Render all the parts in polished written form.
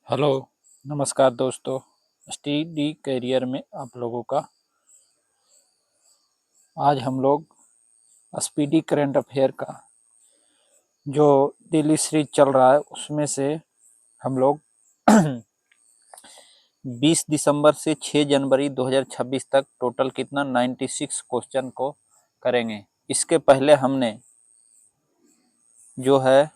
Hello, नमस्कार दोस्तों। Study career में आप लोगों का आज हम लोग स्पीडी करंट अफेयर का जो डेली सीरीज चल रहा है उसमें से हम लोग 20 दिसंबर से 6 जनवरी 2026 तक टोटल कितना 96 क्वेश्चन को करेंगे। इसके पहले हमने जो है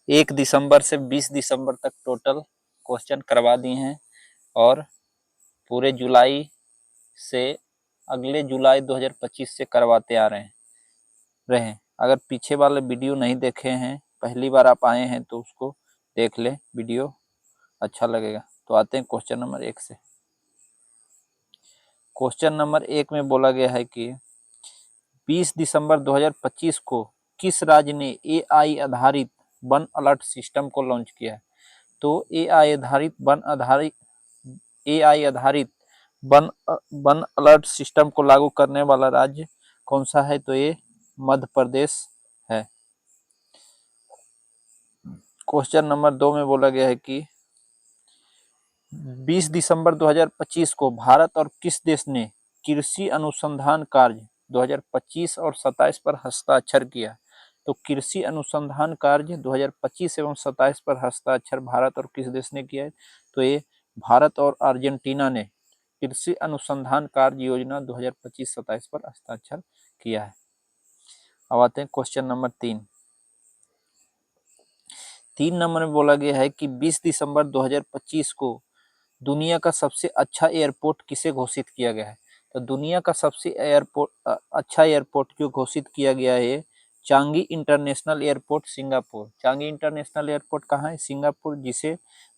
1 दिसंबर से 20 दिसंबर तक टोटल क्वेश्चन करवा दिए हैं और पूरे जुलाई से अगले जुलाई 2025 से करवाते आ रहे हैं। अगर पीछे वाले वीडियो नहीं देखे हैं, पहली बार आप आए हैं तो उसको देख ले, वीडियो अच्छा लगेगा। तो आते हैं क्वेश्चन नंबर 1 से। क्वेश्चन नंबर 1 में बोला गया है कि 20 दिसंबर 2025 को किस राज्य ने एआई आधारित वन अलर्ट सिस्टम को लॉन्च किया है। तो एआई आधारित वन अलर्ट सिस्टम को लागू करने वाला राज्य कौन सा है। तो ये मध्य प्रदेश है। क्वेश्चन नंबर 2 में बोला गया है कि 20 दिसंबर 2025 को भारत और किस देश ने कृषि अनुसंधान कार्य 2025 और 27 पर हस्ताक्षर किया। तो कृषि अनुसंधान कार्य 2025 एवं 27 पर हस्ताक्षर भारत और किस देश ने किया है। तो ये भारत और अर्जेंटीना ने कृषि अनुसंधान कार्य योजना 2025-27 पर हस्ताक्षर किया है। अब आते हैं क्वेश्चन नंबर 3 नंबर में बोला गया है कि 20 दिसंबर 2025 को दुनिया का सबसे अच्छा एयरपोर्ट किसे घोषित किया गया है। तो दुनिया का सबसे अच्छा एयरपोर्ट जो घोषित किया गया है Changi international airport Singapore. Changi international airport कहाँ है? सिंगापुर, जिसे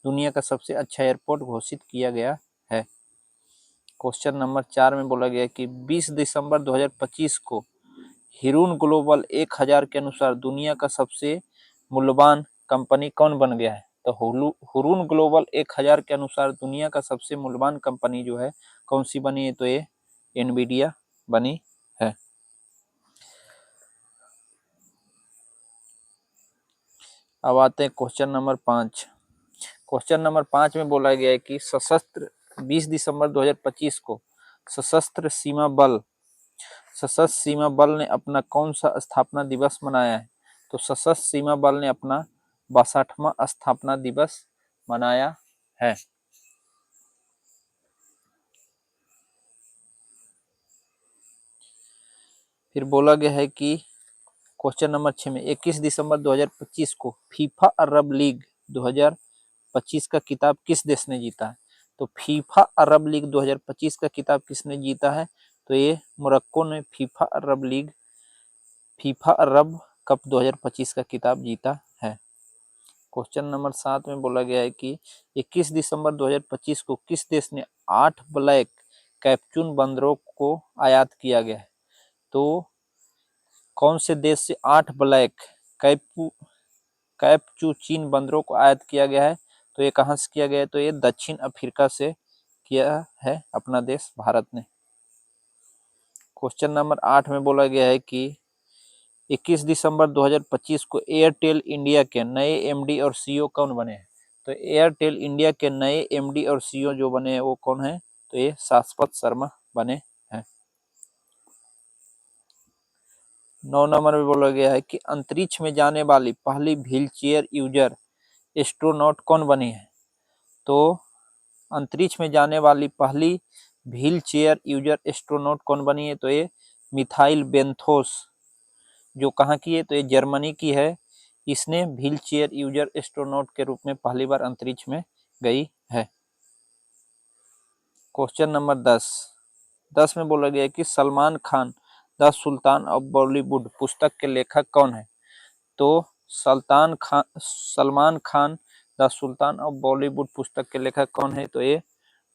दुनिया का सबसे अच्छा एयरपोर्ट घोषित किया गया है। क्वेश्चन नंबर 4 में बोला गया है कि 20 दिसंबर 2025 को हिरून ग्लोबल 1000 के अनुसार दुनिया का सबसे मूल्यवान कंपनी कौन बन गया है। तो हुरून ग्लोबल 1000 के अनुसार दुनिया का सबसे मूल्यवान कंपनी जो है कौन सी बनी है। तो ये एनवीडिया बनी है। अब आते हैं क्वेश्चन नंबर 5। क्वेश्चन नंबर 5 में बोला गया है कि 20 दिसंबर 2025 को सशस्त्र सीमा बल ने अपना कौन सा स्थापना दिवस मनाया है। तो सशस्त्र सीमा बल ने अपना 62वां स्थापना दिवस मनाया है। फिर बोला गया है कि क्वेश्चन नंबर 6 में 21 दिसंबर 2025 को फीफा अरब लीग 2025 का खिताब किस देश ने जीता है। तो फीफा अरब लीग 2025 का खिताब किसने जीता है। तो ये मोरक्को ने फीफा अरब कप 2025 का खिताब जीता है। क्वेश्चन नंबर 7 में बोला गया है कि 21 दिसंबर 2025 को किस देश ने 8 ब्लैक कैप्चून बंदरों को आयात किया गया है। तो कौन से देश से 8 ब्लैक कैप्चूचीन बंदरों को आयात किया गया है। तो ये कहाँ से किया गया है। तो ये दक्षिण अफ्रीका से किया है अपना देश भारत ने। क्वेश्चन नंबर 8 में बोला गया है कि 21 दिसंबर 2025 को एयरटेल इंडिया के नए एमडी और सीईओ कौन बने हैं। तो एयरटेल इंडिया के नए एमडी और सीईओ जो बने हैं वो कौन है। तो ये शाश्वत शर्मा बने हैं। 9 नंबर में बोला गया है कि अंतरिक्ष में जाने वाली पहली व्हीलचेयर यूजर एस्ट्रोनॉट कौन बनी है। तो अंतरिक्ष में जाने वाली पहली व्हीलचेयर यूजर एस्ट्रोनॉट कौन बनी है। तो ये मिथाइल बेंथोस, जो कहाँ की है। तो ये जर्मनी की है। इसने व्हीलचेयर यूजर एस्ट्रोनॉट के रूप में पहली बार अंतरिक्ष में गई है। क्वेश्चन नंबर 10 में बोला गया है कि Salman Khan the sultan of Bollywood पुस्तक के लेखक कौन है। तो Salman Khan the sultan of Bollywood पुस्तक के लेखक कौन है। तो ये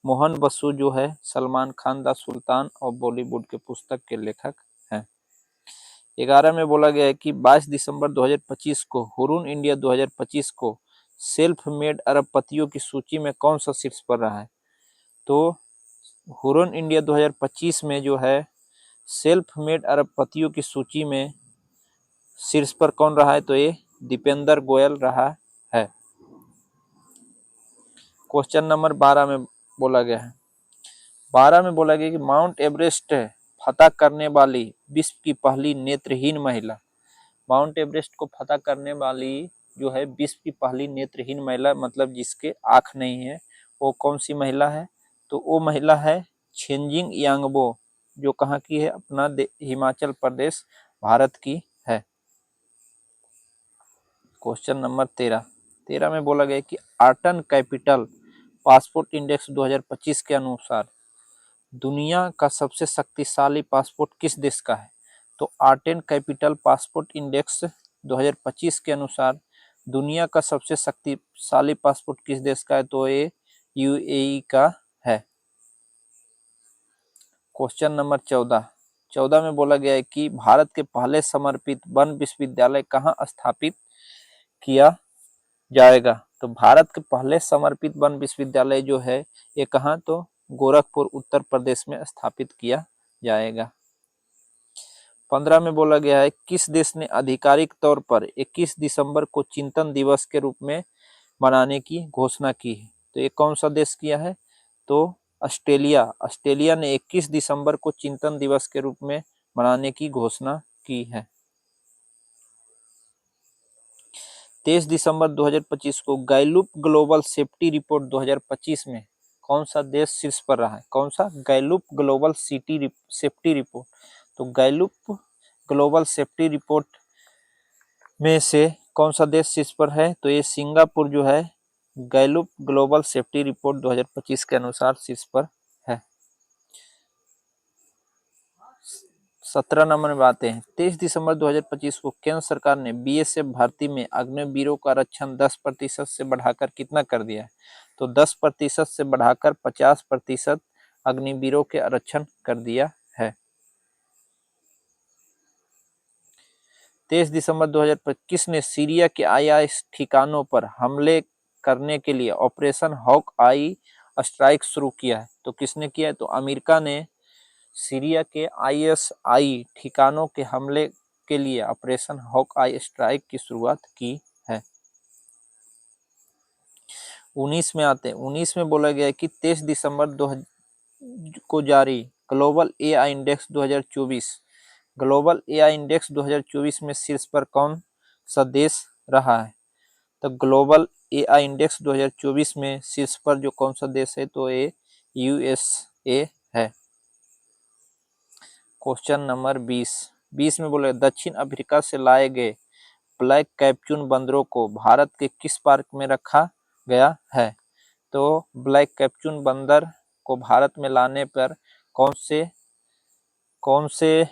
मोहन बसु जो है Salman Khan the sultan of Bollywood के पुस्तक के लेखक हैं। 11 में बोला गया है कि 22 दिसंबर 2025 को हुरून इंडिया 2025 को सेल्फ मेड अरबपतियों की सूची में कौन सा शीर्ष पर रहा है। तो हुरून इंडिया 2025 में जो है सेल्फ मेड अरबपतियों की सूची में शीर्ष पर कौन रहा है। तो ये दीपेंद्र गोयल रहा है। क्वेश्चन नंबर 12 में बोला गया है, 12 में बोला गया कि माउंट एवरेस्ट फतह करने वाली विश्व की पहली नेत्रहीन महिला, माउंट एवरेस्ट को फतह करने वाली जो है विश्व की पहली नेत्रहीन महिला, मतलब जिसके आंख नहीं है, वो कौन सी महिला है? तो वो महिला है छेंजिंग यांगबो, जो कहाँ की है? अपना हिमाचल प्रदेश भारत की है। क्वेश्चन नंबर 13 में बोला गया कि आर्टन कैपिटल पासपोर्ट इंडेक्स 2025 के अनुसार दुनिया का सबसे शक्तिशाली पासपोर्ट किस देश का है? तो आर्टन कैपिटल पासपोर्ट इंडेक्स 2025 के अनुसार दुनिया का सबसे शक्तिशाली पासपोर्ट किस देश का है? तो ये यूएई का है। क्वेश्चन नंबर 14 में बोला गया है कि भारत के पहले समर्पित वन विश्वविद्यालय कहाँ स्थापित किया जाएगा? तो भारत के पहले समर्पित वन विश्वविद्यालय जो है ये कहाँ? तो गोरखपुर उत्तर प्रदेश में स्थापित किया जाएगा। 15 में बोला गया है किस देश ने आधिकारिक तौर पर 21 दिसंबर को चिंतन दिवस के रूप में मनाने की घोषणा की है? तो ये कौन सा देश किया है? तो ऑस्ट्रेलिया ने 21 दिसंबर को चिंतन दिवस के रूप में मनाने की घोषणा की है। 23 दिसंबर 2025 को गैलुप ग्लोबल सेफ्टी रिपोर्ट 2025 में कौन सा देश शीर्ष पर रहा है? कौन सा? गैलुप ग्लोबल सेफ्टी रिपोर्ट। तो गैलुप ग्लोबल सेफ्टी रिपोर्ट में से कौन सा देश शीर्ष पर है? तो ये सिंगापुर जो है गैलुप ग्लोबल सेफ्टी रिपोर्ट 2025 के अनुसार शीर्ष पर है। 17 नंबर में आते हैं, 23 दिसंबर 2025 को केंद्र सरकार ने बीएसएफ भर्ती में अग्निवीरों का आरक्षण 10% से बढ़ाकर कितना कर दिया है? तो 10% से बढ़ाकर 50% अग्निवीरों के आरक्षण कर दिया है। 23 दिसंबर 2025 ने सीरिया के आईएस ठिकानों पर हमले करने के लिए ऑपरेशन हॉक आई स्ट्राइक शुरू किया है। तो किसने किया है? तो अमेरिका ने सीरिया के आईएसआई ठिकानों के हमले के लिए ऑपरेशन हॉक आई स्ट्राइक की शुरुआत की है। 19 में आते हैं, 19 में बोला गया है कि 23 दिसंबर 2000 को जारी global AI index 2024, global AI index 2024 में शीर्ष पर कौन सा देश रहा है? तो ग्लोबल एआई इंडेक्स 2024 में शीर्ष पर जो कौन सा देश है? तो ये यूएसए है। क्वेश्चन नंबर 20 में बोले दक्षिण अफ्रीका से लाए गए ब्लैक कैप्चून बंदरों को भारत के किस पार्क में रखा गया है? तो ब्लैक कैप्चून बंदर को भारत में लाने पर कौन से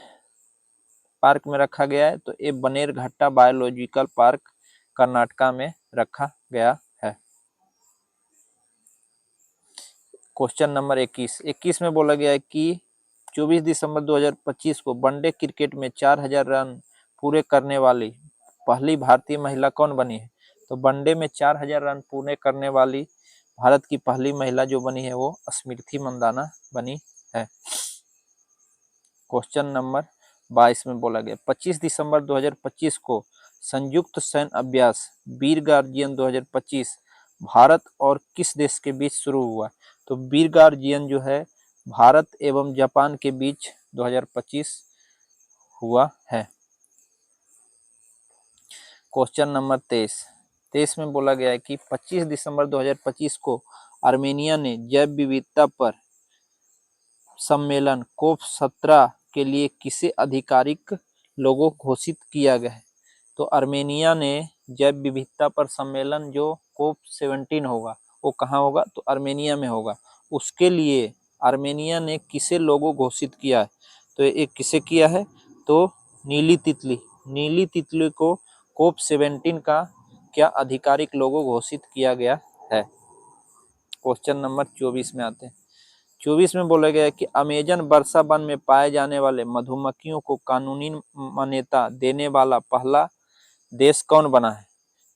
पार्क में रखा गया है? तो ये बनेरघट्टा बायोलॉजिकल पार्क कर्नाटका में रखा गया है। क्वेश्चन नंबर 21 में बोला गया है कि 24 दिसंबर 2025 को वनडे क्रिकेट में 4000 रन पूरे करने वाली पहली भारतीय महिला कौन बनी है? तो वनडे में 4000 रन पूरे करने वाली भारत की पहली महिला जो बनी है वो स्मृति मंदाना बनी है। क्वेश्चन नंबर 22 में बोला गया 25 दिसंबर 2025 को संयुक्त सैन्य अभ्यास वीर गार्जियन 2025 भारत और किस देश के बीच शुरू हुआ? तो वीर गार्जियन जो है भारत एवं जापान के बीच 2025 हुआ है। क्वेश्चन नंबर 23 में बोला गया है कि 25 दिसंबर 2025 को आर्मेनिया ने जैव विविधता पर सम्मेलन कोप 17 के लिए किसे आधिकारिक लोगो घोषित किया गया है? तो आर्मेनिया ने जैव विविधता पर सम्मेलन जो कोप 17 होगा वो कहाँ होगा? तो आर्मेनिया में होगा। उसके लिए आर्मेनिया ने किसे लोगो घोषित किया है? तो ये किसे किया है? तो नीली तितली को कोप 17 का क्या आधिकारिक लोगो घोषित किया गया है। क्वेश्चन नंबर 24 में आते हैं, 24 में बोला गया है कि अमेजन वर्षा वन में पाए जाने वाले मधुमक्खियों को कानूनी मान्यता देने वाला पहला देश कौन बना है?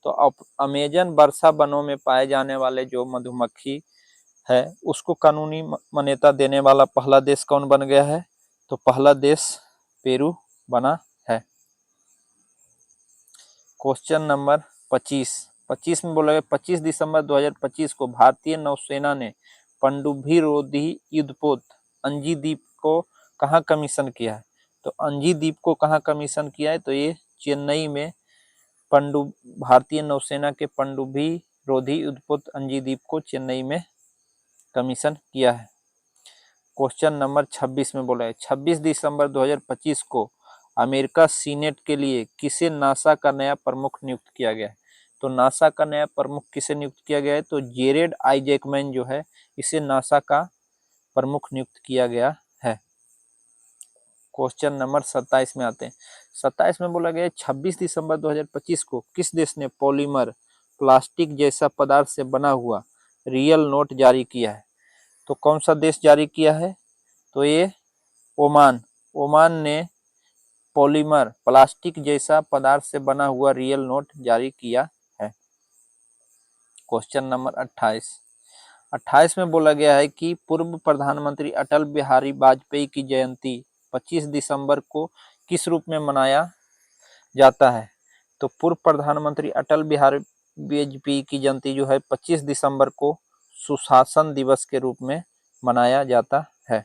तो अमेजन वर्षा वनों में पाए जाने वाले जो मधुमक्खी है उसको कानूनी मान्यता देने वाला पहला देश कौन बन गया है? तो पहला देश पेरू बना है। क्वेश्चन नंबर 25 25 में बोला गया 25 दिसंबर 2025 को भारतीय नौसेना ने पनडुब्बी रोधी युद्धपोत अंजी द्वीप को कहाँ कमीशन किया है? तो अंजी द्वीप को कहाँ कमीशन किया है? तो ये चेन्नई में भारतीय नौसेना के पनडुब्बी रोधी युद्धपोत अंजी द्वीप को चेन्नई में कमीशन किया है। क्वेश्चन नंबर 26 में बोला है 26 दिसंबर 2025 को अमेरिका सीनेट के लिए किसे नासा का नया प्रमुख नियुक्त किया गया है? तो नासा का नया प्रमुख किसे नियुक्त किया गया है? तो जेरेड आइजैकमैन जो है इसे नासा का प्रमुख नियुक्त किया गया है। क्वेश्चन नंबर 27 में आते हैं। 27 में बोला गया है 26 दिसंबर 2025 को किस देश ने पॉलीमर प्लास्टिक जैसा पदार्थ से बना हुआ रियल नोट जारी किया है? तो कौन सा देश जारी किया है? तो ये ओमान ने पॉलीमर प्लास्टिक जैसा पदार्थ से बना हुआ रियल नोट जारी किया है। क्वेश्चन नंबर 28 में बोला गया है कि पूर्व प्रधानमंत्री अटल बिहारी वाजपेयी की जयंती 25 दिसंबर को किस रूप में मनाया जाता है? तो पूर्व प्रधानमंत्री अटल बिहारी वाजपेयी की जयंती जो है 25 दिसंबर को सुशासन दिवस के रूप में मनाया जाता है।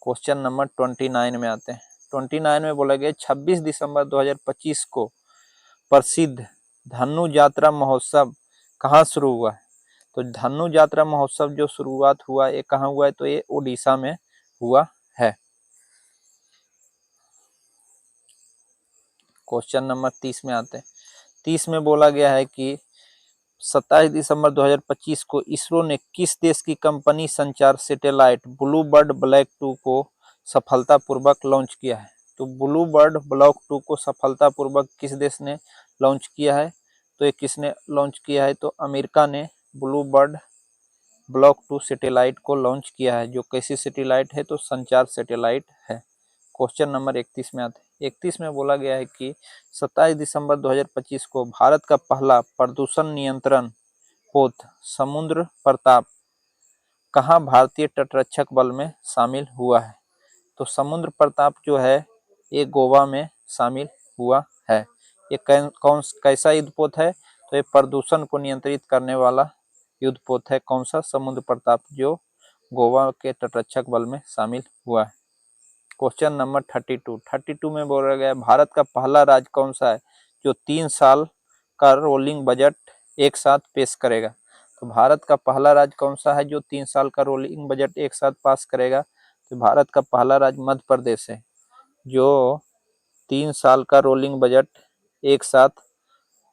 क्वेश्चन नंबर 29 में आते हैं। 29 में बोला गया 26 दिसंबर 2025 को प्रसिद्ध धनु यात्रा महोत्सव कहाँ शुरू हुआ है? तो धनु यात्रा महोत्सव जो शुरुआत हुआ ये कहाँ हुआ है? तो ये ओडिशा में हुआ है। क्वेश्चन नंबर 30 में आते हैं। 30 में बोला गया है कि 27 दिसंबर 2025 को इसरो ने किस देश की कंपनी संचार सैटेलाइट ब्लू बर्ड ब्लैक 2 को सफलतापूर्वक लॉन्च किया है? तो ब्लू बर्ड ब्लॉक 2 को सफलतापूर्वक किस देश ने लॉन्च किया है? तो ये किसने लॉन्च किया है? तो अमेरिका ने ब्लू बर्ड ब्लॉक 2 सैटेलाइट को लॉन्च किया है। जो कैसी सैटेलाइट है? तो संचार सैटेलाइट है। क्वेश्चन नंबर 31 में आते हैं। 31 में बोला गया है कि 27 दिसंबर 2025 को भारत का पहला प्रदूषण नियंत्रण पोत समुद्र प्रताप कहाँ भारतीय तटरक्षक बल में शामिल हुआ है? तो समुद्र प्रताप जो है ये गोवा में शामिल हुआ है। ये कैसा युद्धपोत है? तो ये प्रदूषण को नियंत्रित करने वाला युद्धपोत है। कौन सा? समुद्र प्रताप, जो गोवा के तटरक्षक बल में शामिल हुआ है। क्वेश्चन नंबर 32 में बोला गया भारत का पहला राज्य कौन सा है जो 3 साल का रोलिंग बजट एक साथ पेश करेगा? तो भारत का पहला राज्य कौन सा है जो 3 साल का रोलिंग बजट एक साथ पास करेगा? तो भारत का पहला राज्य मध्य प्रदेश है जो 3 साल का रोलिंग बजट एक साथ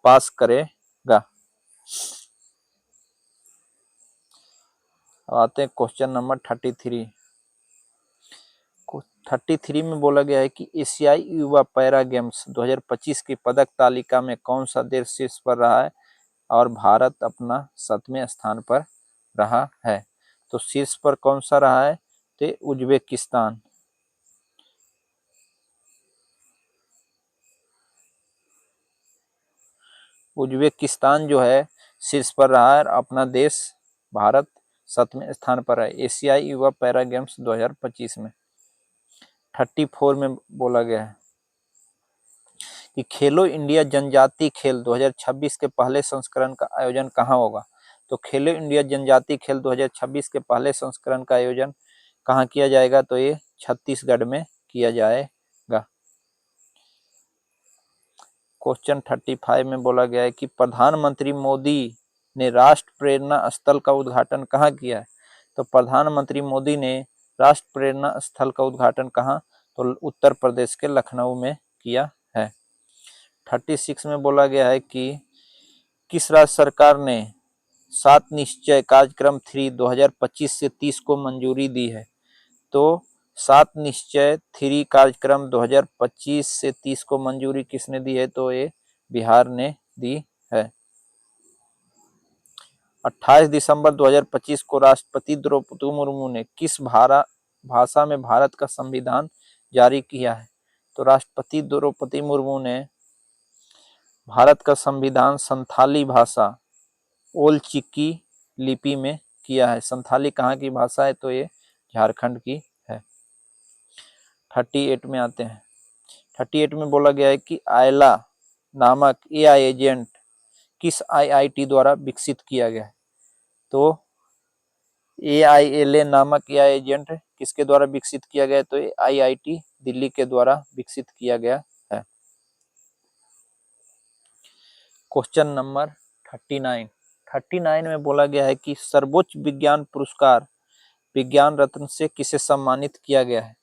पास करेगा। आते हैं क्वेश्चन नंबर 33 में बोला गया है कि एशियाई युवा पैरा गेम्स 2025 की पदक तालिका में कौन सा देश शीर्ष पर रहा है? और भारत अपना 7वें स्थान पर रहा है। तो शीर्ष पर कौन सा रहा है? तो उज्बेकिस्तान। उज्बेकिस्तान जो है शीर्ष पर रहा है, अपना देश भारत 7वें स्थान पर है एशियाई युवा पैरा गेम्स 2025 में। 34 में बोला गया है कि खेलो इंडिया जनजातीय खेल 2026 के पहले संस्करण का आयोजन कहाँ होगा? तो खेलो इंडिया जनजातीय खेल 2026 के पहले संस्करण का आयोजन कहाँ किया जाएगा? तो ये छत्तीसगढ़ में किया जाएगा। क्वेश्चन 35 में बोला गया है कि प्रधानमंत्री मोदी ने राष्ट्र प्रेरणा स्थल का उद्घाटन कहाँ किया है? तो प्रधानमंत्री मोदी ने राष्ट्र प्रेरणा स्थल का उद्घाटन कहाँ? तो उत्तर प्रदेश के लखनऊ में किया है। 36 में बोला गया है कि किस राज्य सरकार ने 7 निश्चय कार्यक्रम 3 2025 से 30 को मंजूरी दी है? तो 7 निश्चय 3 कार्यक्रम 2025 से 30 को मंजूरी किसने दी है? तो ये बिहार ने दी है। 28 दिसंबर 2025 को राष्ट्रपति द्रौपदी मुर्मू ने किस भाषा में भारत का संविधान जारी किया है? तो राष्ट्रपति द्रौपदी मुर्मू ने भारत का संविधान संथाली भाषा ओल चिकी लिपि में किया है। संथाली कहाँ की भाषा है? तो ये झारखंड की है। 38 में आते हैं। 38 में बोला गया है कि आयला नामक एआई एजेंट किस आईआईटी द्वारा विकसित किया गया है? तो AILA नामक यह एजेंट किसके द्वारा विकसित किया गया है? तो IIT दिल्ली के द्वारा विकसित किया गया है। क्वेश्चन नंबर 39 में बोला गया है कि सर्वोच्च विज्ञान पुरस्कार विज्ञान रत्न से किसे सम्मानित किया गया है?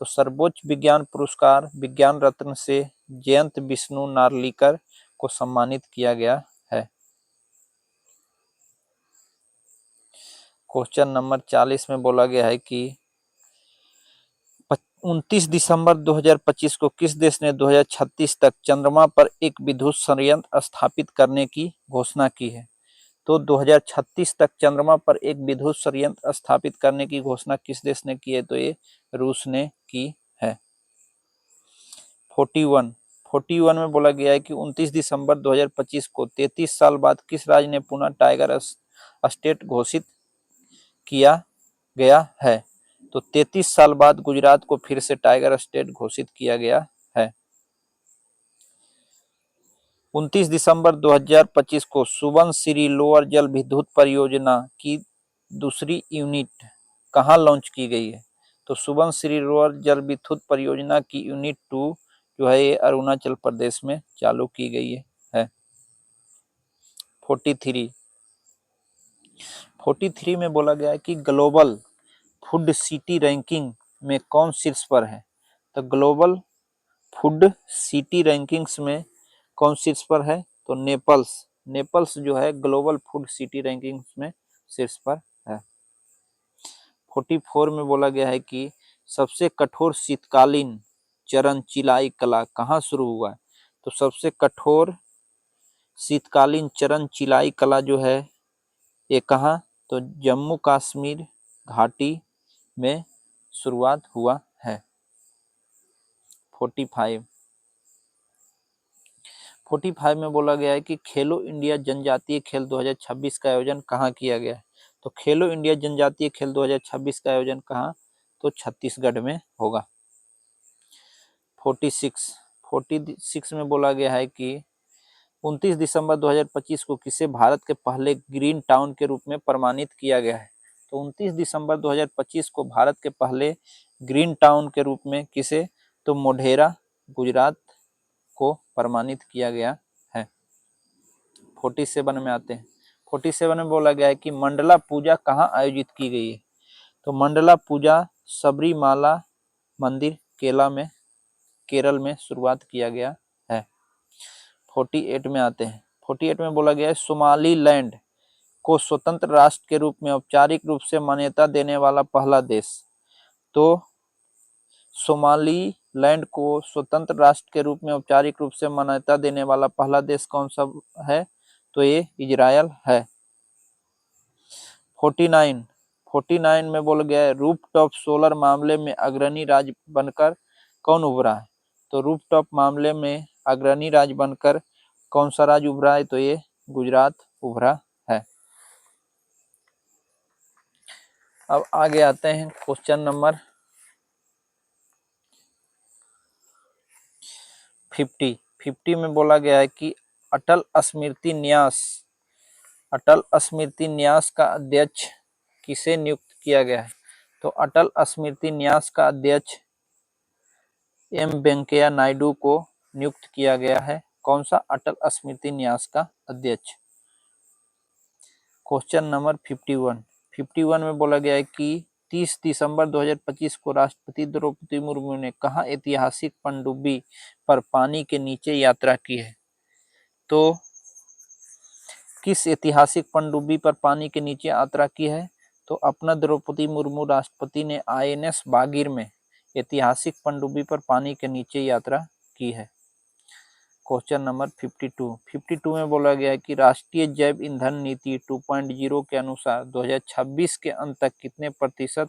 तो सर्वोच्च विज्ञान पुरस्कार विज्ञान रत्न से जयंत विष्णु नार्लिकर को सम्मानित किया गया है। क्वेश्चन नंबर 40 में बोला गया है कि 29 दिसंबर 2025 को किस देश ने 2036 तक चंद्रमा पर एक विद्युत संयंत्र स्थापित करने की घोषणा की है? तो 2036 तक चंद्रमा पर एक विद्युत संयंत्र स्थापित करने की घोषणा किस देश ने की है? तो ये रूस ने की है। 41 में बोला गया है कि 29 दिसंबर 2025 को 33 साल बाद किस राज्य ने पुनः टाइगर स्टेट घोषित किया गया है? तो 33 साल बाद गुजरात को फिर से टाइगर स्टेट घोषित किया गया है। 29 दिसंबर 2025 को सुबनसिरी लोअर जल विद्युत परियोजना की दूसरी यूनिट कहां लॉन्च की गई है? तो सुबनसिरी लोअर जल विद्युत परियोजना की यूनिट 2 जो है ये अरुणाचल प्रदेश में चालू की गई है। 43 में बोला गया है कि ग्लोबल फूड सिटी रैंकिंग में कौन शीर्ष पर है? तो ग्लोबल फूड सिटी रैंकिंग्स में कौन शीर्ष पर है? तो नेपल्स जो है ग्लोबल फूड सिटी रैंकिंग्स में शीर्ष पर है। 44 में बोला गया है कि सबसे कठोर शीतकालीन चरण चिलाई कला कहाँ शुरू हुआ है? तो सबसे कठोर शीतकालीन चरण चिलाई कला जो है ये कहाँ? तो जम्मू कश्मीर घाटी में शुरुआत हुआ है। 45 में बोला गया है कि खेलो इंडिया जनजातीय खेल 2026 का आयोजन कहाँ किया गया है? तो खेलो इंडिया जनजातीय खेल 2026 का आयोजन कहाँ? तो छत्तीसगढ़ में होगा। 46 में बोला गया है कि 29 दिसंबर 2025 को किसे भारत के पहले ग्रीन टाउन के रूप में प्रमाणित किया गया है? तो 29 दिसंबर 2025 को भारत के पहले ग्रीन टाउन के रूप में किसे? तो मोढेरा गुजरात को प्रमाणित किया गया है। 47 में आते हैं। 47 में बोला गया है कि मंडला पूजा कहाँ आयोजित की गई है? तो मंडला पूजा सबरीमाला मंदिर केरल में शुरुआत किया गया है। 48 में आते हैं। 48 में बोला गया है सोमालीलैंड को स्वतंत्र राष्ट्र के रूप में औपचारिक रूप से मान्यता देने वाला पहला देश। तो सोमालीलैंड को स्वतंत्र राष्ट्र के रूप में औपचारिक रूप से मान्यता देने वाला पहला देश कौन सा है? तो ये इजरायल है। 49 में बोला गया है रूफटॉप सोलर मामले में अग्रणी राज्य बनकर कौन उभरा है? तो रूफटॉप मामले में अग्रणी राज्य बनकर कौन सा राज्य उभरा है? तो ये गुजरात उभरा है। अब आगे आते हैं क्वेश्चन नंबर 50 में बोला गया है कि अटल स्मृति न्यास का अध्यक्ष किसे नियुक्त किया गया है? तो अटल स्मृति न्यास का अध्यक्ष एम वेंकैया नायडू को नियुक्त किया गया है। कौन सा? अटल स्मृति न्यास का अध्यक्ष। क्वेश्चन नंबर 51 में बोला गया है कि 30 दिसंबर 2025 को राष्ट्रपति द्रौपदी मुर्मू ने कहाँ ऐतिहासिक पनडुब्बी पर पानी के नीचे यात्रा की है? तो किस ऐतिहासिक पनडुब्बी पर पानी के नीचे यात्रा की है? तो अपना द्रौपदी मुर्मू राष्ट्रपति ने INS बागीर में ऐतिहासिक पनडुब्बी पर पानी के नीचे यात्रा की है। क्वेश्चन नंबर 52 में बोला गया है कि राष्ट्रीय जैव ईंधन नीति 2.0 के अनुसार 2026 के अंत तक कितने प्रतिशत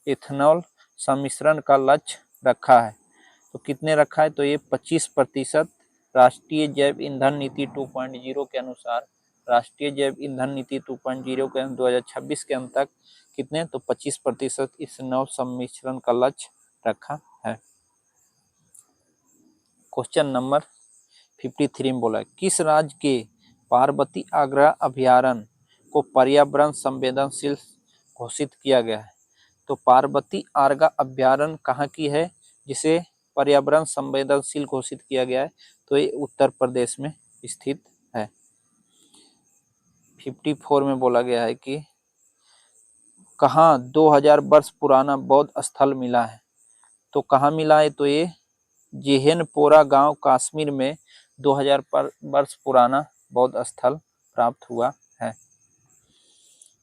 इथेनॉल सम्मिश्रण का लक्ष्य रखा है? तो कितने रखा है? तो ये 25%। राष्ट्रीय जैव ईंधन नीति 2.0 के अनुसार राष्ट्रीय जैव ईंधन नीति 2.0 के 2026 के अंत तक कितने? तो 25% इथेनॉल सम्मिश्रण का लक्ष्य रखा है। क्वेश्चन नंबर 53 में बोला किस राज्य के पार्वती आगरा अभयारण्य को पर्यावरण संवेदनशील घोषित किया गया है? तो पार्वती आगरा अभयारण्य कहाँ की है जिसे पर्यावरण संवेदनशील घोषित किया गया है? तो ये उत्तर प्रदेश में स्थित है। 54 में बोला गया है कि कहाँ 2000 वर्ष पुराना बौद्ध स्थल मिला है? तो कहाँ मिला है? तो ये जेहनपोरा गांव कश्मीर में 2000 वर्ष पुराना बौद्ध स्थल प्राप्त हुआ है।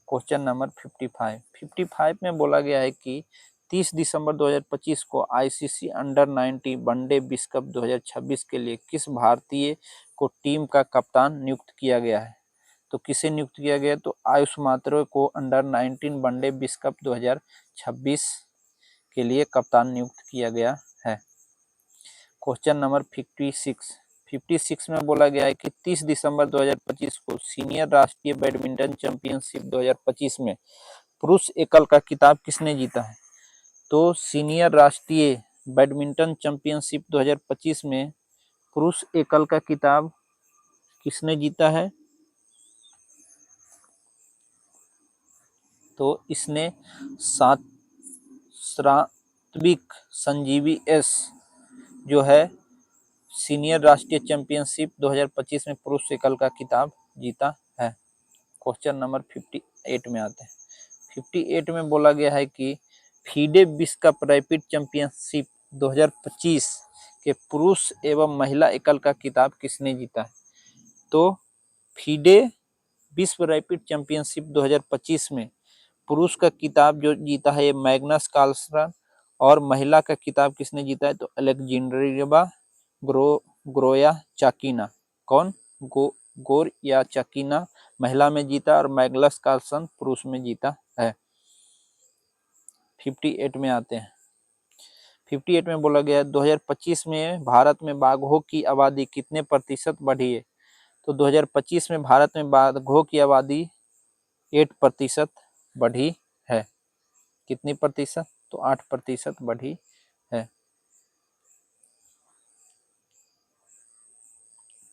क्वेश्चन नंबर 55 में बोला गया है कि 30 दिसंबर 2025 को आईसीसी अंडर 90 वनडे विश्व कप 2026 के लिए किस भारतीय को टीम का कप्तान नियुक्त किया गया है? तो किसे नियुक्त किया गया? तो आयुष मात्रे को अंडर 19 वनडे विश्व कप 2026 के लिए कप्तान नियुक्त किया गया है। क्वेश्चन नंबर 56 में बोला गया है कि 30 दिसंबर 2025 को सीनियर राष्ट्रीय बैडमिंटन चैंपियनशिप 2025 में पुरुष एकल का खिताब किसने जीता है? तो सीनियर राष्ट्रीय बैडमिंटन चैंपियनशिप 2025 में पुरुष एकल का खिताब किसने जीता है? तो इसने सात्विक संजीवी एस जो है सीनियर राष्ट्रीय चैंपियनशिप 2025 में पुरुष एकल का खिताब जीता है। क्वेश्चन नंबर 58 में आते हैं। 58 में बोला गया है कि फीडे विश्व कप रैपिड चैंपियनशिप 2025 के पुरुष एवं महिला एकल का खिताब किसने जीता है? तो फीडे विश्व रैपिड चैंपियनशिप 2025 में पुरुष का खिताब जो जीता है ये मैग्नस कार्लसन, और महिला का खिताब किसने जीता है? तो अलेक्जेंड्रिया गोरोया चाकिना। कौन? गोर या चाकिना महिला में जीता और मैग्नस कार्लसन पुरुष में जीता है। 58 में आते हैं। 58 में बोला गया 2025 में भारत में बाघों की आबादी कितने प्रतिशत बढ़ी है? तो 2025 में भारत में बाघों की आबादी 8% बढ़ी है। कितनी प्रतिशत? तो 8% बढ़ी है।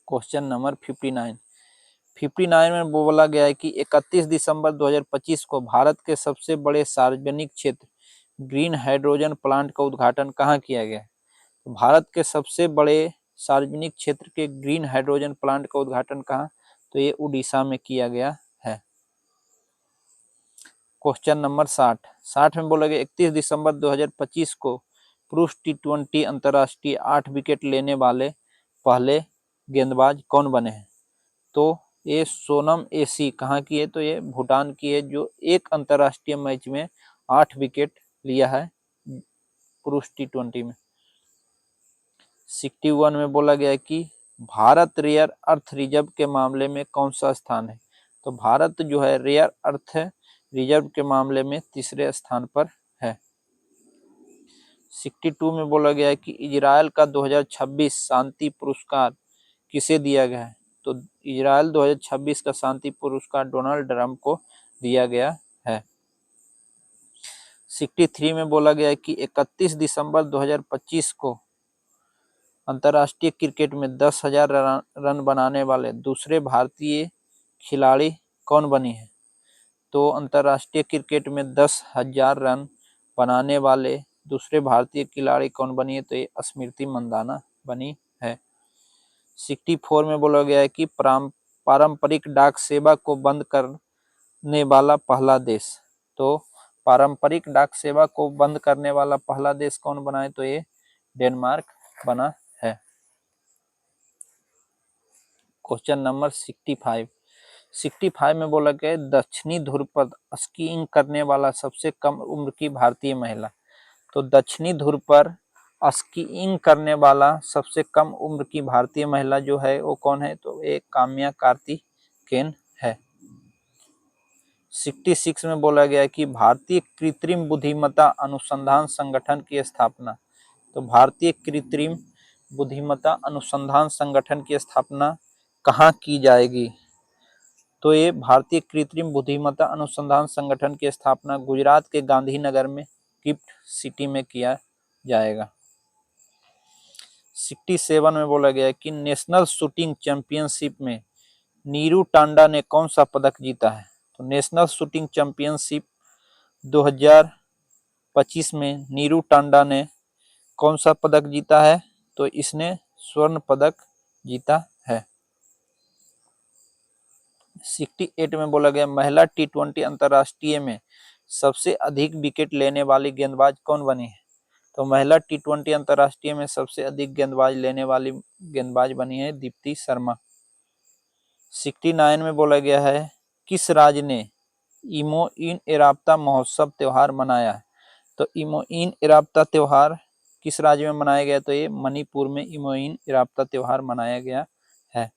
क्वेश्चन नंबर 59 में बोला गया है कि 31 दिसंबर 2025 को भारत के सबसे बड़े सार्वजनिक क्षेत्र ग्रीन हाइड्रोजन प्लांट का उद्घाटन कहाँ किया गया है? भारत के सबसे बड़े सार्वजनिक क्षेत्र के ग्रीन हाइड्रोजन प्लांट का उद्घाटन कहाँ? तो ये उड़ीसा में किया गया है। क्वेश्चन नंबर 60 में बोला गया 31 दिसंबर 2025 को पुरुष T20 अंतर्राष्ट्रीय 8 विकेट लेने वाले पहले गेंदबाज कौन बने हैं? तो ये सोनम एसी कहाँ की है? तो ये भूटान की है, जो एक अंतर्राष्ट्रीय मैच में 8 विकेट लिया है पुरुष T20 में। 61 में बोला गया है कि भारत रेयर अर्थ रिजर्व के मामले में कौन सा स्थान है? तो भारत जो है रेयर अर्थ रिजर्व के मामले में तीसरे स्थान पर है। 62 में बोला गया है कि इजराइल का 2026 शांति पुरस्कार किसे दिया गया है? तो इजराइल 2026 का शांति पुरस्कार डोनाल्ड ट्रंप को दिया गया है। 63 में बोला गया है कि 31 दिसंबर 2025 को अंतर्राष्ट्रीय क्रिकेट में 10,000 रन बनाने वाले दूसरे भारतीय खिलाड़ी कौन बनी है? तो अंतर्राष्ट्रीय क्रिकेट में 10,000 रन बनाने वाले दूसरे भारतीय खिलाड़ी कौन बनी है? तो ये स्मृति मंदाना बनी है। 64 में बोला गया है कि पारंपरिक डाक सेवा को बंद करने वाला पहला देश। तो पारंपरिक डाक सेवा को बंद करने वाला पहला देश कौन बना है? तो ये डेनमार्क बना है। क्वेश्चन नंबर 65 में बोला गया दक्षिणी ध्रुव पर स्कीइंग करने वाला सबसे कम उम्र की भारतीय महिला। तो दक्षिणी ध्रुव पर स्कीइंग करने वाला सबसे कम उम्र की भारतीय महिला जो है वो कौन है? तो एक काम्या कार्तिकेयन है। 66 में बोला गया कि भारतीय कृत्रिम बुद्धिमत्ता अनुसंधान संगठन की स्थापना। तो भारतीय कृत्रिम बुद्धिमत्ता अनुसंधान संगठन की स्थापना कहाँ की जाएगी? तो ये भारतीय कृत्रिम बुद्धिमत्ता अनुसंधान संगठन की स्थापना गुजरात के गांधीनगर में गिफ्ट सिटी में किया जाएगा। 67 में बोला गया कि नेशनल शूटिंग चैंपियनशिप में नीरू टांडा ने कौन सा पदक जीता है? तो नेशनल शूटिंग चैंपियनशिप 2025 में नीरू टांडा ने कौन सा पदक जीता है? तो इसने स्वर्ण पदक जीता है। 68 में बोला गया महिला टी20 अंतर्राष्ट्रीय में सबसे अधिक विकेट लेने वाली गेंदबाज कौन बनी है? तो महिला टी20 अंतर्राष्ट्रीय में सबसे अधिक गेंदबाज लेने वाली गेंदबाज बनी है दीप्ति शर्मा। 69 में बोला गया है किस राज्य ने इमोइन इरापता महोत्सव त्योहार मनाया है? तो इमोइन इरापता त्योहार किस राज्य में मनाया गया? तो ये मणिपुर में इमोइन इरापता त्योहार मनाया गया है।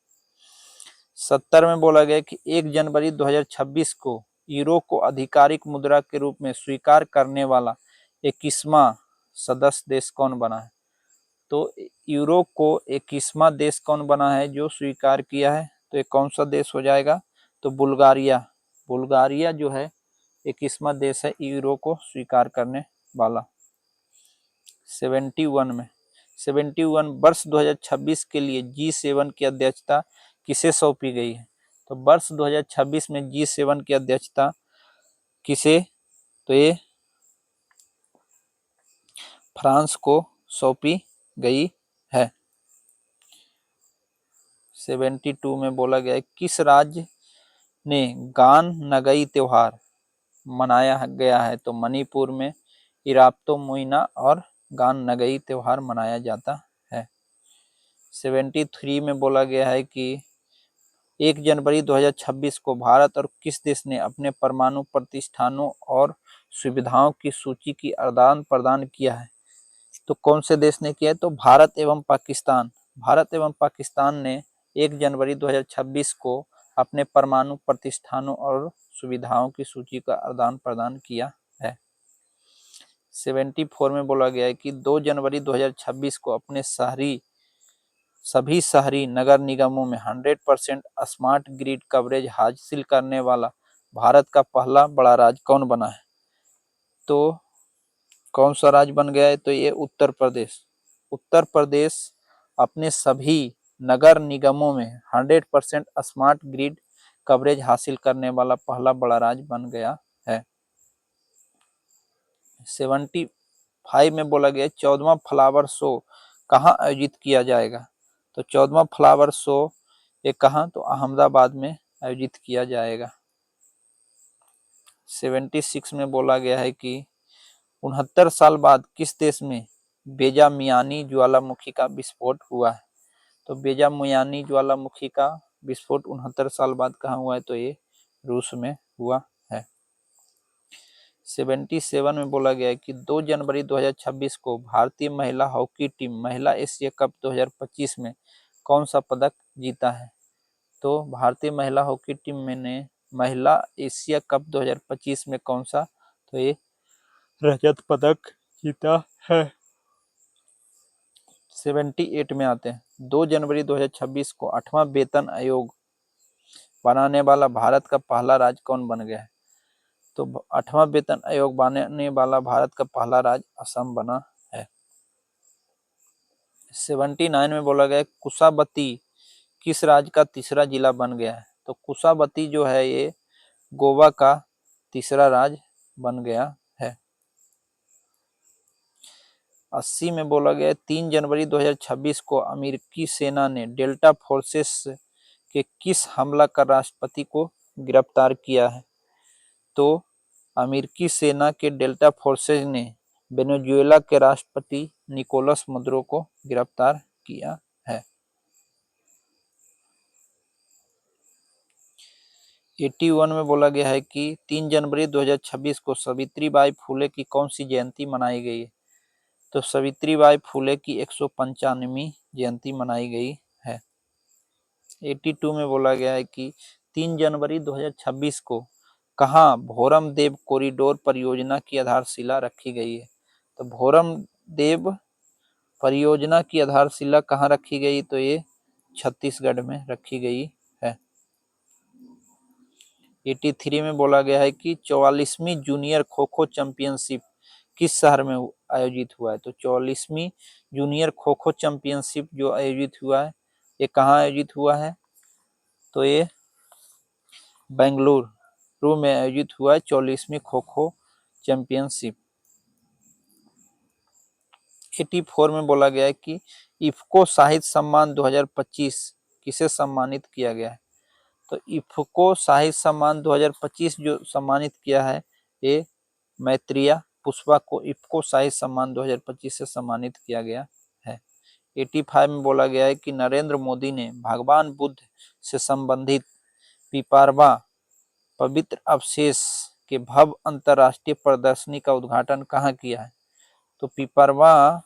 70 में बोला गया कि 1 जनवरी 2026 को यूरो को आधिकारिक मुद्रा के रूप में स्वीकार करने वाला 21वां सदस्य देश कौन बना है? तो यूरो को 21वां देश कौन बना है जो स्वीकार किया है? तो ये कौन सा देश हो जाएगा? तो बुल्गारिया। बुल्गारिया जो है 21वां देश है यूरो को स्वीकार करने वाला। 71 वर्ष 2026 के लिए G7 की अध्यक्षता किसे सौंपी गई है? तो वर्ष 2026 में G7 की अध्यक्षता किसे? तो ये फ्रांस को सौंपी गई है। 72 में बोला गया है किस राज्य ने गान नगई त्योहार मनाया गया है? तो मणिपुर में इराप्तो मोइना और गान नगई त्योहार मनाया जाता है। 73 में बोला गया है कि 1 जनवरी 2026 को भारत और किस देश ने अपने परमाणु प्रतिष्ठानों और सुविधाओं की सूची की आदान प्रदान किया है? तो कौन से देश ने किया है? तो भारत एवं पाकिस्तान। भारत एवं पाकिस्तान ने 1 जनवरी 2026 को अपने परमाणु प्रतिष्ठानों और सुविधाओं की सूची का आदान प्रदान किया है। 74 में बोला गया है कि 2 जनवरी 2026 को अपने सभी शहरी नगर निगमों में 100% स्मार्ट ग्रिड कवरेज हासिल करने वाला भारत का पहला बड़ा राज्य कौन बना है? तो कौन सा राज्य बन गया है? तो ये उत्तर प्रदेश। उत्तर प्रदेश अपने सभी नगर निगमों में 100% स्मार्ट ग्रिड कवरेज हासिल करने वाला पहला बड़ा राज्य बन गया है। 75 में बोला गया 14वां फ्लावर शो कहाँ आयोजित किया जाएगा? तो 14वां फ्लावर शो ये कहाँ? तो अहमदाबाद में आयोजित किया जाएगा। 76 में बोला गया है कि 69 साल बाद किस देश में बेजामियानी ज्वालामुखी का विस्फोट हुआ है? तो बेजामियानी ज्वालामुखी का विस्फोट 69 साल बाद कहाँ हुआ है? तो ये रूस में हुआ है। 77 में बोला गया है कि 2 जनवरी 2026 को भारतीय महिला हॉकी टीम महिला एशिया कप 2025 में कौन सा पदक जीता है? तो भारतीय महिला हॉकी टीम ने महिला एशिया कप 2025 में कौन सा? तो ये रजत पदक जीता है। 78 में आते हैं 2 जनवरी 2026 को 8वां वेतन आयोग बनाने वाला भारत का पहला राज्य कौन बन गया है? तो 8वां वेतन आयोग बनाने वाला भारत का पहला राज्य असम बना है। 79 में बोला गया कुशावती किस राज्य का तीसरा जिला बन गया है? तो कुशावती जो है ये गोवा का तीसरा राज्य बन गया है। 80 में बोला गया 3 जनवरी 2026 को अमेरिकी सेना ने डेल्टा फोर्सेस के किस हमला कर राष्ट्रपति को गिरफ्तार किया है? तो अमेरिकी सेना के डेल्टा फोर्सेस ने वेनेजुएला के राष्ट्रपति निकोलस मदुरो को गिरफ्तार किया है। 81 में बोला गया है कि 3 जनवरी 2026 को सावित्रीबाई फुले की कौन सी जयंती मनाई गई है? तो सावित्रीबाई फुले की 195वीं जयंती मनाई गई है। 82 में बोला गया है कि 3 जनवरी 2026 को कहाँ भोरम देव कॉरिडोर परियोजना की आधारशिला रखी गई है? तो भोरम देव परियोजना की आधारशिला कहाँ रखी गई? तो ये छत्तीसगढ़ में रखी गई है। 83 में बोला गया है कि 44वीं जूनियर खो खो चैंपियनशिप किस शहर में आयोजित हुआ है? तो 44वीं जूनियर खो खो चैंपियनशिप जो आयोजित हुआ है ये कहाँ आयोजित हुआ है? तो ये बेंगलुरु में आयोजित हुआ 44वीं खो खो चैंपियनशिप। 84 में बोला गया है कि इफ्को साहित्य सम्मान 2025 किसे सम्मानित किया गया है। तो इफ्को साहित्य सम्मान 2025 जो सम्मानित किया है ये मैत्रेया पुष्पा को इफ्को साहित्य सम्मान 2025 से सम्मानित किया गया है। 85 में बोला गया है कि नरेंद्र मोदी ने भगवान बुद्ध से संबंधित पिपरवा पवित्र अवशेष के भव्य अंतर्राष्ट्रीय प्रदर्शनी का उद्घाटन कहाँ किया है। तो पिपरवा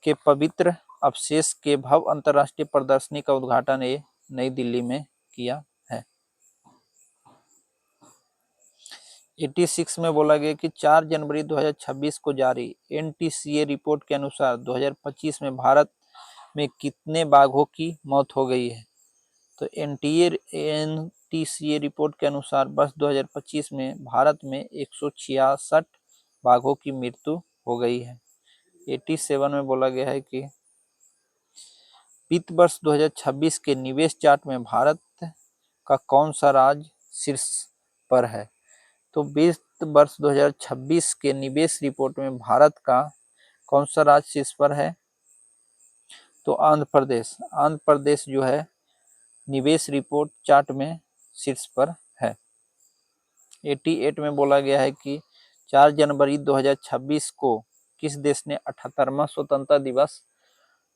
के पवित्र अवशेष के भव्य अंतर्राष्ट्रीय प्रदर्शनी का उद्घाटन ये नई दिल्ली में किया है। 86 में बोला गया कि 4 जनवरी 2026 को जारी एनटीसीए रिपोर्ट के अनुसार 2025 में भारत में कितने बाघों की मौत हो गई है। तो एनटीसीए रिपोर्ट के अनुसार वर्ष 2025 में भारत में 166 बाघों की मृत्यु हो गई है। 87 में बोला गया है कि वित्त वर्ष 2026 के निवेश चार्ट में भारत का कौन सा राज्य शीर्ष पर है। तो वित्त वर्ष 2026 के निवेश रिपोर्ट में भारत का कौन सा राज्य शीर्ष पर है। तो आंध्र प्रदेश जो है निवेश रिपोर्ट चार्ट में शीर्ष पर है। 88 में बोला गया है कि 4 जनवरी 2026 को किस देश ने 78वां स्वतंत्रता दिवस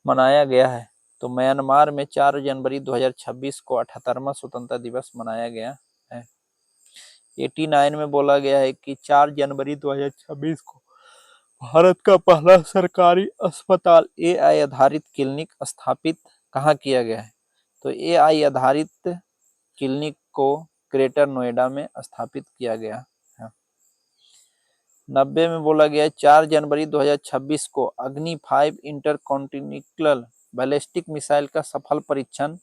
मनाया गया है। तो म्यांमार में 4 जनवरी 2026 को 78वां स्वतंत्रता दिवस मनाया गया है। 89 में बोला गया है कि 4 जनवरी 2026 को भारत का पहला सरकारी अस्पताल एआई आधारित क्लिनिक स्थापित कहाँ किया गया है। तो एआई आधारित क्लिनिक को ग्रेटर नोएडा में स्थापित किया गया है। 90 में बोला गया 4 जनवरी 2026 को अग्नि 5 इंटरकॉन्टिनेंटल बैलिस्टिक मिसाइल का सफल परीक्षण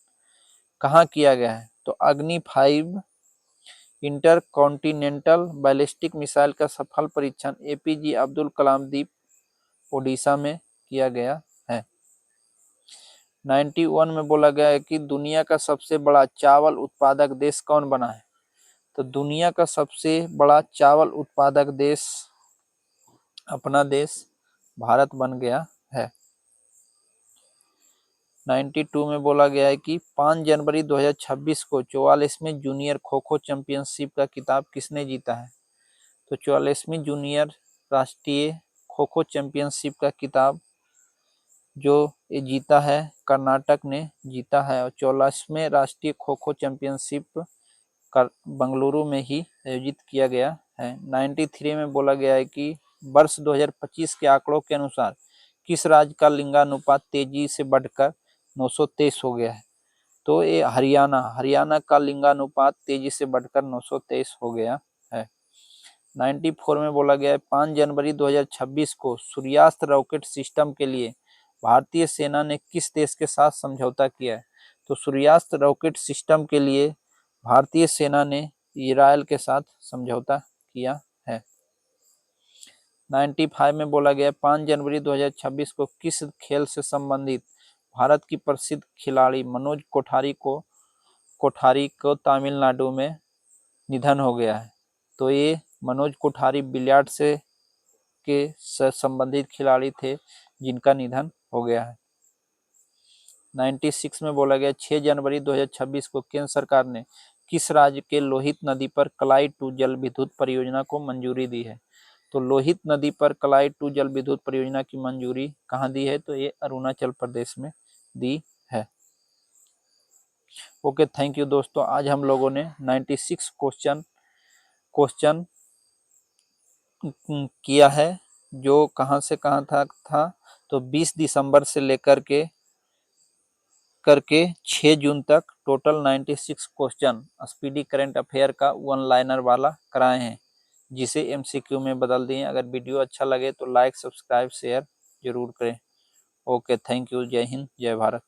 कहाँ किया गया है। तो अग्नि 5 इंटरकॉन्टिनेंटल बैलिस्टिक मिसाइल का सफल परीक्षण एपीजे अब्दुल कलाम द्वीप ओडिशा में किया गया है। 91 में बोला गया है कि दुनिया का सबसे बड़ा चावल उत्पादक देश कौन बना है। तो दुनिया का सबसे बड़ा चावल उत्पादक देश अपना देश भारत बन गया है। 92 में बोला गया है कि 5 जनवरी 2026 को 44वीं जूनियर खो खो चैंपियनशिप का खिताब किसने जीता है। तो 44वीं जूनियर राष्ट्रीय खो खो चैंपियनशिप का खिताब जो ये जीता है कर्नाटक ने जीता है। और 44वें राष्ट्रीय खो खो चैंपियनशिप बेंगलुरु में ही आयोजित किया गया है। 93 में बोला गया है कि वर्ष 2025 के आंकड़ों के अनुसार किस राज्य का लिंगानुपात तेजी से बढ़कर 923 हो गया है। तो ये हरियाणा का लिंगानुपात तेजी से बढ़कर 923 हो गया है। 94 में बोला गया है 5 जनवरी 2026 को सूर्यास्त रॉकेट सिस्टम के लिए भारतीय सेना ने किस देश के साथ समझौता किया है। तो सूर्यास्त रॉकेट सिस्टम के लिए भारतीय सेना ने इजराइल के साथ समझौता किया है। 95 में बोला गया 5 जनवरी 2026 को किस खेल से संबंधित भारत की प्रसिद्ध खिलाड़ी मनोज कोठारी को तमिलनाडु में निधन हो गया है। तो ये मनोज कोठारी बिलियर्ड से के संबंधित खिलाड़ी थे जिनका निधन हो गया है। 96 में बोला गया 6 जनवरी 2026 को केंद्र सरकार ने किस राज्य के लोहित नदी पर कलाई 2 जल विद्युत परियोजना को मंजूरी दी है। तो लोहित नदी पर कलाई 2 जल विद्युत परियोजना की मंजूरी कहाँ दी है। तो ये अरुणाचल प्रदेश में दी है। ओके, थैंक यू दोस्तों। आज हम लोगों ने 96 क्वेश्चन किया है जो कहाँ से कहाँ था। तो 20 दिसंबर से लेकर के 6 जून तक total 96 question speedy current affair का 1 लाइनर वाला कराए हैं जिसे एमसीक्यू में बदल दिए। अगर वीडियो अच्छा लगे तो लाइक सब्सक्राइब शेयर जरूर करें। Okay, thank you. जय हिंद, जय भारत।